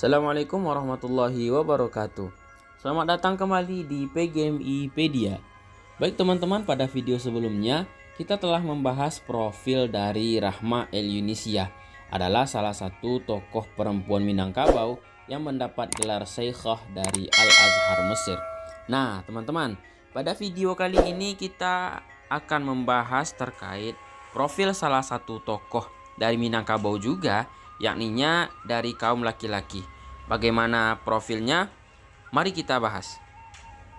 Assalamualaikum warahmatullahi wabarakatuh. Selamat datang kembali di PGMI-pedia. Baik teman-teman, pada video sebelumnya kita telah membahas profil dari Rahma El Yunisiah. Adalah salah satu tokoh perempuan Minangkabau yang mendapat gelar Syekhah dari Al-Azhar Mesir. Nah teman-teman, pada video kali ini kita akan membahas terkait profil salah satu tokoh dari Minangkabau juga, yakninya dari kaum laki-laki. Bagaimana profilnya? Mari kita bahas.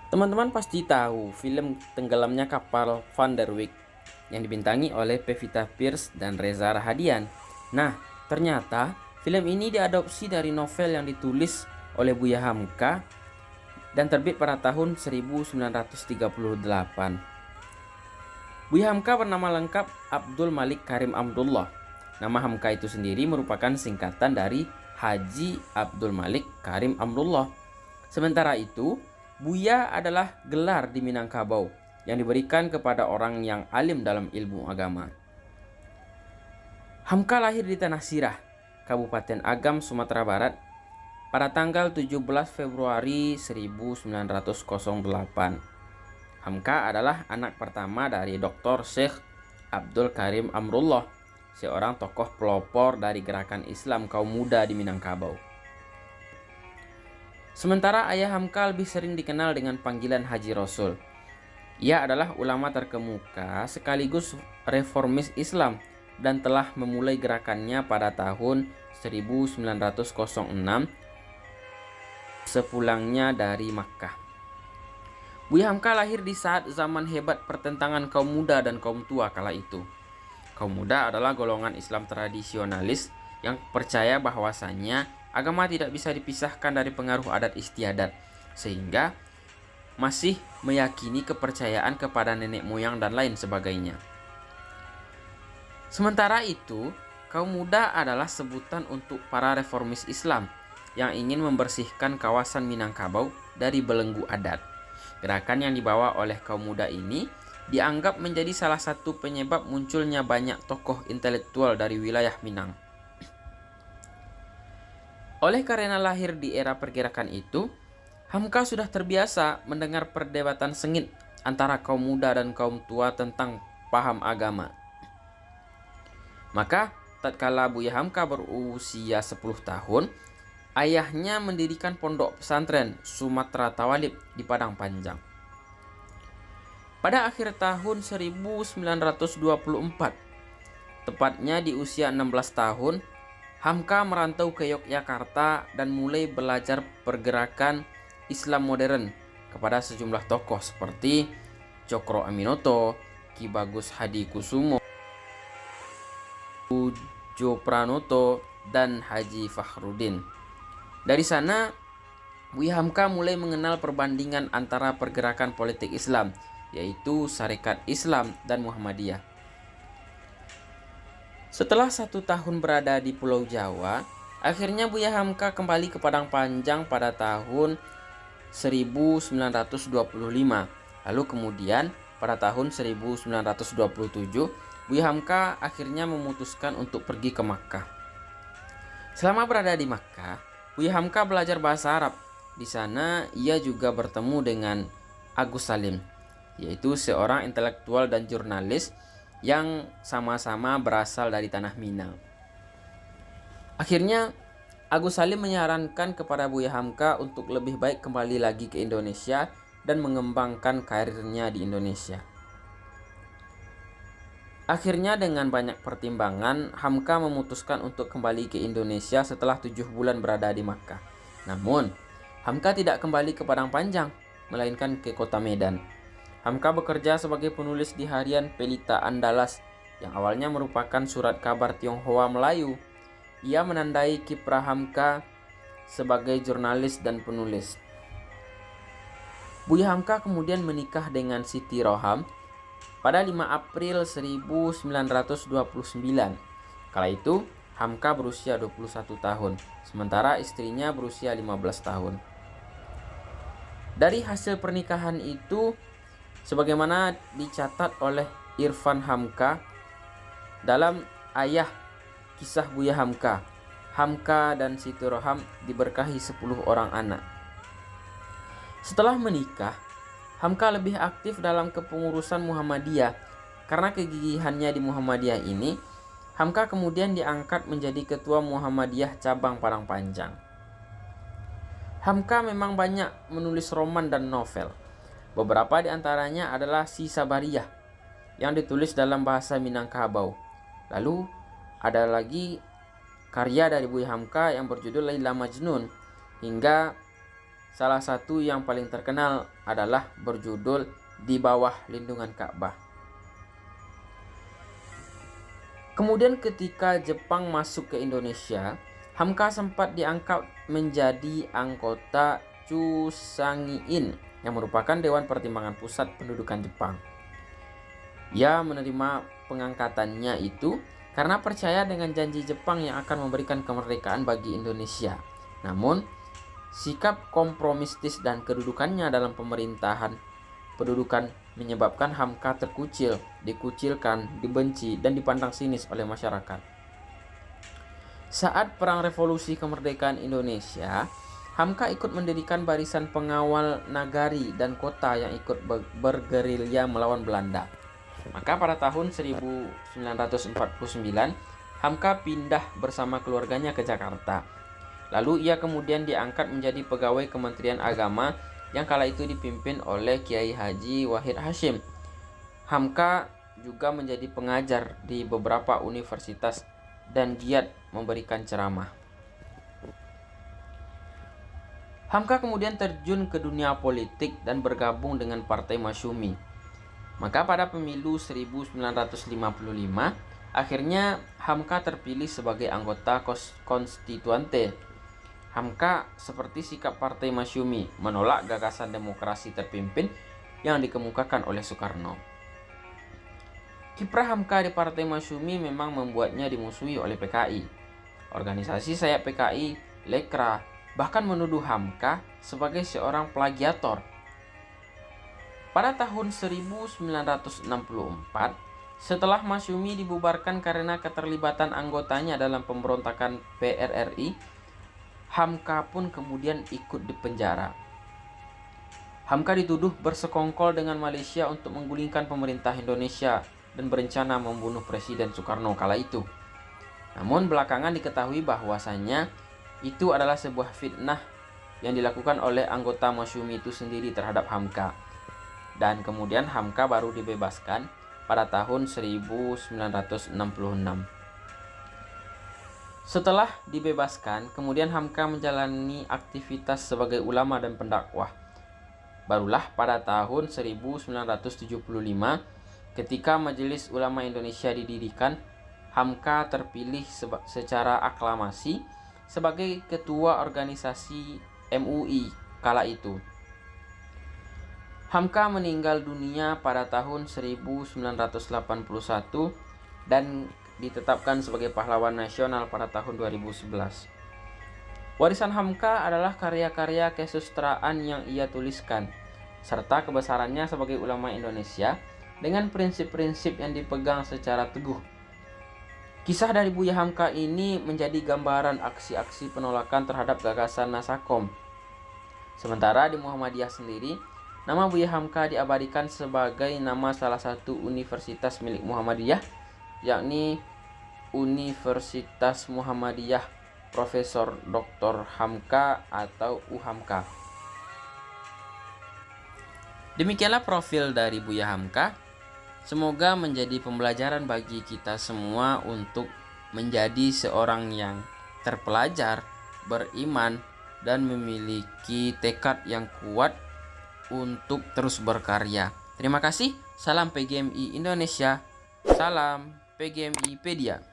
Teman-teman pasti tahu film Tenggelamnya Kapal Van der Wijk yang dibintangi oleh Pevita Pierce dan Reza Rahadian. Nah, ternyata film ini diadopsi dari novel yang ditulis oleh Buya Hamka dan terbit pada tahun 1938. Buya Hamka bernama lengkap Abdul Malik Karim Abdullah. Nama Hamka itu sendiri merupakan singkatan dari Haji Abdul Malik Karim Abdullah. Sementara itu, Buya adalah gelar di Minangkabau yang diberikan kepada orang yang alim dalam ilmu agama. Hamka lahir di Tanah Sirah, Kabupaten Agam, Sumatera Barat pada tanggal 17 Februari 1908. Hamka adalah anak pertama dari Dr. Syekh Abdul Karim Amrullah, seorang tokoh pelopor dari gerakan Islam kaum muda di Minangkabau. Sementara ayah Hamka lebih sering dikenal dengan panggilan Haji Rasul. Ia adalah ulama terkemuka sekaligus reformis Islam dan telah memulai gerakannya pada tahun 1906 sepulangnya dari Makkah. Buya Hamka lahir di saat zaman hebat pertentangan kaum muda dan kaum tua kala itu. Kaum muda adalah golongan Islam tradisionalis yang percaya bahwasannya agama tidak bisa dipisahkan dari pengaruh adat istiadat, sehingga masih meyakini kepercayaan kepada nenek moyang dan lain sebagainya. Sementara itu, kaum muda adalah sebutan untuk para reformis Islam yang ingin membersihkan kawasan Minangkabau dari belenggu adat. Gerakan yang dibawa oleh kaum muda ini dianggap menjadi salah satu penyebab munculnya banyak tokoh intelektual dari wilayah Minang. Oleh karena lahir di era pergerakan itu, Hamka sudah terbiasa mendengar perdebatan sengit antara kaum muda dan kaum tua tentang paham agama. Maka, tatkala Buya Hamka berusia 10 tahun, ayahnya mendirikan pondok pesantren Sumatera Tawalib di Padang Panjang. Pada akhir tahun 1924, tepatnya di usia 16 tahun, Hamka merantau ke Yogyakarta dan mulai belajar pergerakan Islam modern kepada sejumlah tokoh seperti Cokro Aminoto, Ki Bagus Hadikusumo, Ujo Pranoto, dan Haji Fakhruddin. Dari sana, Buya Hamka mulai mengenal perbandingan antara pergerakan politik Islam, yaitu Sarekat Islam dan Muhammadiyah. Setelah 1 tahun berada di Pulau Jawa, akhirnya Buya Hamka kembali ke Padang Panjang pada tahun 1925. Lalu kemudian pada tahun 1927, Buya Hamka akhirnya memutuskan untuk pergi ke Makkah. Selama berada di Makkah, Buya Hamka belajar bahasa Arab. Di sana ia juga bertemu dengan Agus Salim, yaitu seorang intelektual dan jurnalis yang sama-sama berasal dari tanah Minang. Akhirnya Agus Salim menyarankan kepada Buya Hamka untuk lebih baik kembali lagi ke Indonesia dan mengembangkan karirnya di Indonesia. Akhirnya dengan banyak pertimbangan, Hamka memutuskan untuk kembali ke Indonesia setelah 7 bulan berada di Makkah. Namun, Hamka tidak kembali ke Padang Panjang, melainkan ke kota Medan. Hamka bekerja sebagai penulis di harian Pelita Andalas yang awalnya merupakan surat kabar Tionghoa Melayu. Ia menandai kiprah Hamka sebagai jurnalis dan penulis. Buya Hamka kemudian menikah dengan Siti Roham pada 5 April 1929. Kala itu Hamka berusia 21 tahun, sementara istrinya berusia 15 tahun. Dari hasil pernikahan itu, sebagaimana dicatat oleh Irfan Hamka dalam Ayah Kisah Buya Hamka, Hamka dan Siti Roham diberkahi 10 orang anak. Setelah menikah, Hamka lebih aktif dalam kepengurusan Muhammadiyah. Karena kegigihannya di Muhammadiyah ini, Hamka kemudian diangkat menjadi ketua Muhammadiyah cabang Padang Panjang. Hamka memang banyak menulis roman dan novel. Beberapa di antaranya adalah Si Sabariyah yang ditulis dalam bahasa Minangkabau. Lalu ada lagi karya dari Buya Hamka yang berjudul Laila Majnun, hingga salah satu yang paling terkenal adalah berjudul Di Bawah Lindungan Ka'bah. Kemudian ketika Jepang masuk ke Indonesia, Hamka sempat diangkat menjadi anggota Chusangiin yang merupakan Dewan Pertimbangan Pusat Pendudukan Jepang. Ia menerima pengangkatannya itu karena percaya dengan janji Jepang yang akan memberikan kemerdekaan bagi Indonesia. Namun, sikap kompromistis dan kedudukannya dalam pemerintahan pendudukan menyebabkan Hamka terkucil, dikucilkan, dibenci, dan dipandang sinis oleh masyarakat. Saat Perang Revolusi Kemerdekaan Indonesia, Hamka ikut mendirikan barisan pengawal nagari dan kota yang ikut bergerilya melawan Belanda. Maka pada tahun 1949, Hamka pindah bersama keluarganya ke Jakarta. Lalu ia kemudian diangkat menjadi pegawai Kementerian Agama yang kala itu dipimpin oleh Kiai Haji Wahid Hasyim. Hamka juga menjadi pengajar di beberapa universitas dan giat memberikan ceramah. Hamka kemudian terjun ke dunia politik dan bergabung dengan Partai Masyumi. Maka pada pemilu 1955, akhirnya Hamka terpilih sebagai anggota konstituante. Hamka, seperti sikap Partai Masyumi, menolak gagasan demokrasi terpimpin yang dikemukakan oleh Soekarno. Kiprah Hamka di Partai Masyumi memang membuatnya dimusuhi oleh PKI. Organisasi sayap PKI, Lekra, bahkan menuduh Hamka sebagai seorang plagiator. Pada tahun 1964, setelah Masyumi dibubarkan karena keterlibatan anggotanya dalam pemberontakan PRRI, Hamka pun kemudian ikut dipenjara. Hamka dituduh bersekongkol dengan Malaysia untuk menggulingkan pemerintah Indonesia dan berencana membunuh Presiden Soekarno kala itu. Namun belakangan diketahui bahwasannya itu adalah sebuah fitnah yang dilakukan oleh anggota Masyumi itu sendiri terhadap Hamka. Dan kemudian Hamka baru dibebaskan pada tahun 1966. Setelah dibebaskan, kemudian Hamka menjalani aktivitas sebagai ulama dan pendakwah. Barulah pada tahun 1975, ketika Majelis Ulama Indonesia didirikan, Hamka terpilih secara aklamasi sebagai ketua organisasi MUI kala itu. Hamka meninggal dunia pada tahun 1981 dan ditetapkan sebagai pahlawan nasional pada tahun 2011. Warisan Hamka adalah karya-karya kesusastraan yang ia tuliskan, serta kebesarannya sebagai ulama Indonesia dengan prinsip-prinsip yang dipegang secara teguh. Kisah dari Buya Hamka ini menjadi gambaran aksi-aksi penolakan terhadap gagasan Nasakom. Sementara di Muhammadiyah sendiri, nama Buya Hamka diabadikan sebagai nama salah satu universitas milik Muhammadiyah, yakni Universitas Muhammadiyah Profesor Dr. Hamka atau UHAMKA. Demikianlah profil dari Buya Hamka. Semoga menjadi pembelajaran bagi kita semua untuk menjadi seorang yang terpelajar, beriman, dan memiliki tekad yang kuat untuk terus berkarya. Terima kasih. Salam PGMI Indonesia. Salam PGMI Pedia.